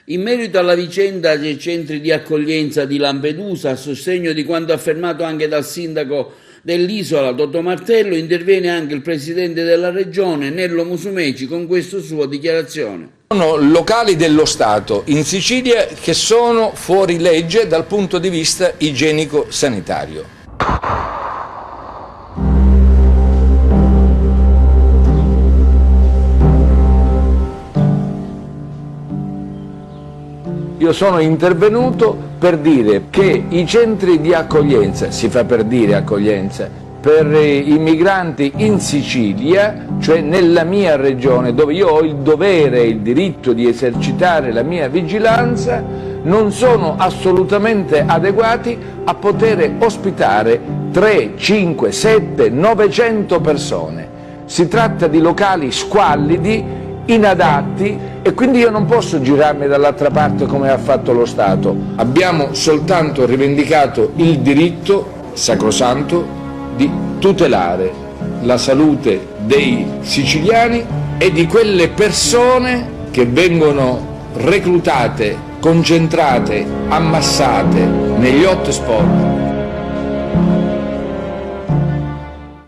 In merito alla vicenda dei centri di accoglienza di Lampedusa, a sostegno di quanto affermato anche dal sindaco dell'isola, Totò Martello, interviene anche il presidente della regione, Nello Musumeci, con questa sua dichiarazione. Sono locali dello Stato in Sicilia che sono fuori legge dal punto di vista igienico-sanitario. Io sono intervenuto per dire che i centri di accoglienza, si fa per dire accoglienza, per i migranti in Sicilia, cioè nella mia regione, dove io ho il dovere e il diritto di esercitare la mia vigilanza, non sono assolutamente adeguati a poter ospitare 3, 5, 7, 900 persone. Si tratta di locali squallidi, inadatti, e quindi io non posso girarmi dall'altra parte come ha fatto lo Stato. Abbiamo soltanto rivendicato il diritto sacrosanto di tutelare la salute dei siciliani e di quelle persone che vengono reclutate, concentrate, ammassate negli hotspot